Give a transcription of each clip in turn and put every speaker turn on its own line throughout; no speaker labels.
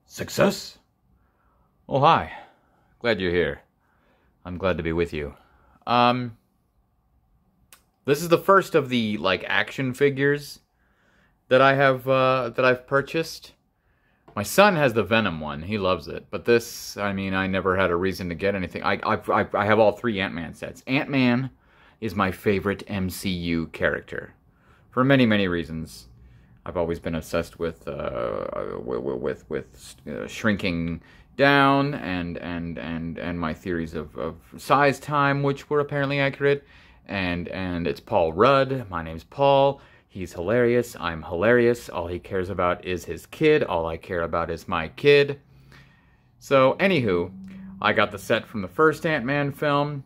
Success? Oh, hi. Glad you're here. I'm glad to be with you. Um, this is the first of the, like, action figures that I've purchased. My son has the Venom one. He loves it. But this, I mean, I never had a reason to get anything. I have all three Ant-Man sets. Ant-Man is my favorite MCU character. For many, many reasons. I've always been obsessed with shrinking down and my theories of size time, which were apparently accurate. And it's Paul Rudd. My name's Paul. He's hilarious. I'm hilarious. All he cares about is his kid. All I care about is my kid. So, anywho, I got the set from the first Ant-Man film,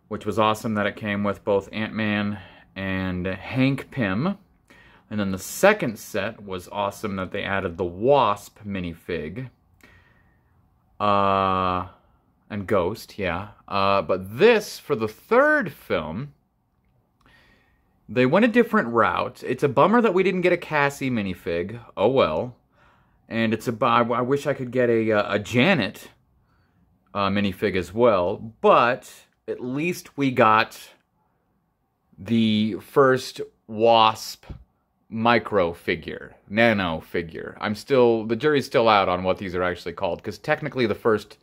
which was awesome that it came with both Ant-Man and Hank Pym. And then the second set was awesome that they added the Wasp minifig. And Ghost, yeah. But this, for the third film, they went a different route. It's a bummer that we didn't get a Cassie minifig. Oh well. And I wish I could get a Janet minifig as well. But at least we got the first Wasp micro figure, nano figure. The jury's still out on what these are actually called, because technically the first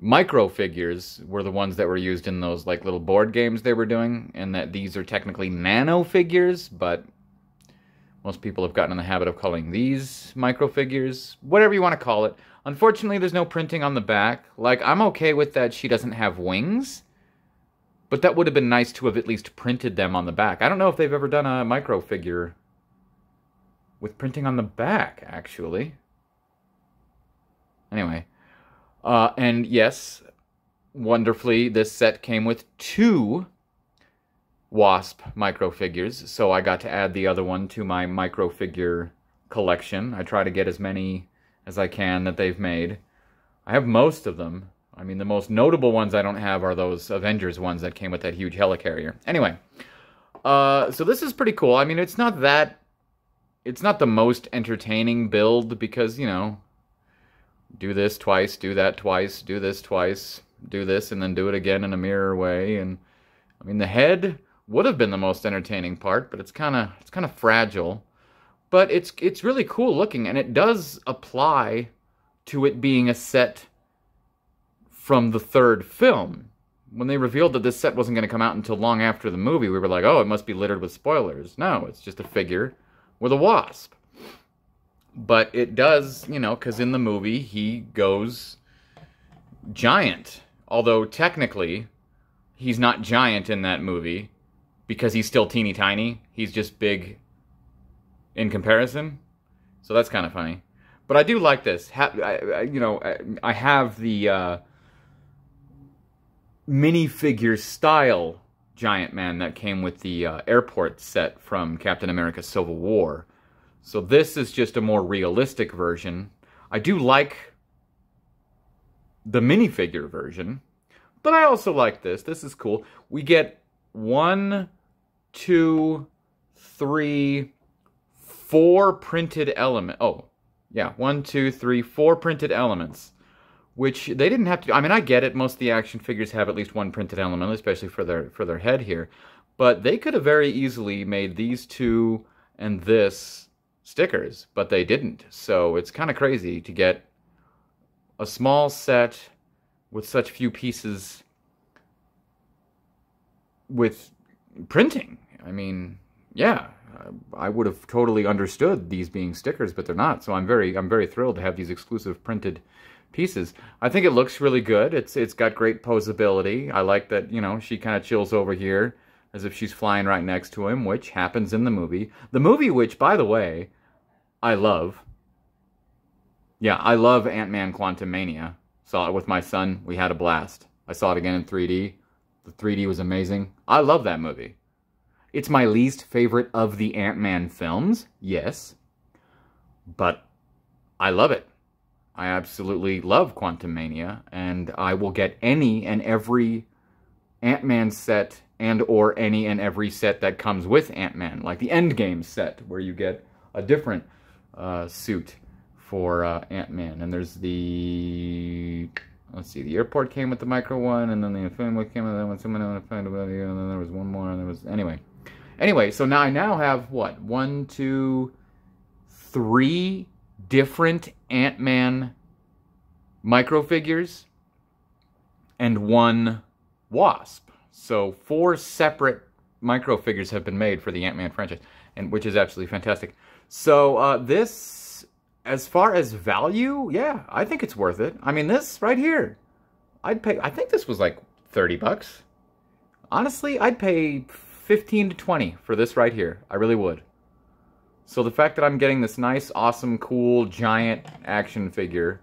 micro figures were the ones that were used in those like little board games they were doing, and that these are technically nano figures, but most people have gotten in the habit of calling these micro figures, whatever you want to call it. Unfortunately, there's no printing on the back. Like, I'm okay with that she doesn't have wings, but that would have been nice to have at least printed them on the back. I don't know if they've ever done a micro figure with printing on the back, actually. Anyway. And yes, wonderfully, this set came with 2 Wasp micro figures, so I got to add the other one to my micro figure collection. I try to get as many as I can that they've made. I have most of them. I mean, the most notable ones I don't have are those Avengers ones that came with that huge helicarrier. Anyway, so this is pretty cool. I mean, it's not the most entertaining build because, you know, do this twice, do that twice, do this twice, do this, and then do it again in a mirror way. And I mean, the head would have been the most entertaining part, but it's kind of fragile. But it's really cool looking, and it does apply to it being a set from the third film. When they revealed that this set wasn't going to come out until long after the movie, we were like, oh, it must be littered with spoilers. No, it's just a figure with a wasp. But it does, you know, because in the movie, he goes giant. Although, technically, he's not giant in that movie, because he's still teeny tiny. He's just big in comparison. So that's kind of funny. But I do like this. I have the minifigure style Giant Man that came with the airport set from Captain America Civil War. So this is just a more realistic version. I do like the minifigure version, but I also like this. This is cool. We get 1, 2, 3, 4 printed elements. Oh, yeah, 1, 2, 3, 4 printed elements, which they didn't have to. I mean, I get it. Most of the action figures have at least 1 printed element, especially for their head here. But they could have very easily made these 2 and this stickers, but they didn't. So it's kind of crazy to get a small set with such few pieces with printing. I mean, yeah, I would have totally understood these being stickers, but they're not. So I'm very thrilled to have these exclusive printed pieces. I think it looks really good. It's got great posability. I like that, you know, she kind of chills over here as if she's flying right next to him, which happens in the movie. The movie, which, by the way, I love. Yeah, I love Ant-Man Quantumania. Saw it with my son. We had a blast. I saw it again in 3D. The 3D was amazing. I love that movie. It's my least favorite of the Ant-Man films, yes. But I love it. I absolutely love Quantumania, and I will get any and every Ant-Man set and or any and every set that comes with Ant-Man, like the Endgame set, where you get a different suit for Ant-Man. And there's the... Let's see, the airport came with the micro one, and then the family came with that one. Someone wanted to find about it, and then there was one more, and there was... Anyway, so now I have, what? 1, 2, 3 different Ant-Man micro figures and 1 Wasp. So 4 separate micro figures have been made for the Ant-Man franchise, and which is absolutely fantastic. So this, as far as value, yeah, I think it's worth it. I mean, this right here, I'd pay, I think this was like 30 bucks. Honestly, I'd pay 15 to 20 for this right here. I really would. So the fact that I'm getting this nice, awesome, cool, giant action figure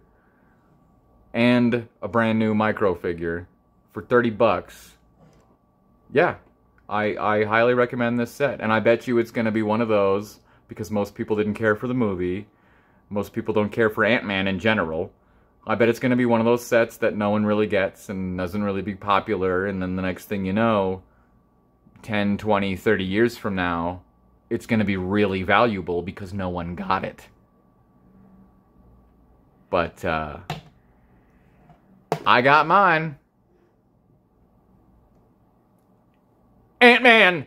and a brand new micro figure for 30 bucks, yeah, I highly recommend this set. And I bet you it's going to be one of those, because most people didn't care for the movie. Most people don't care for Ant-Man in general. I bet it's going to be one of those sets that no one really gets and doesn't really be popular. And then the next thing you know, 10, 20, 30 years from now, it's going to be really valuable because no one got it. But, I got mine. Ant-Man!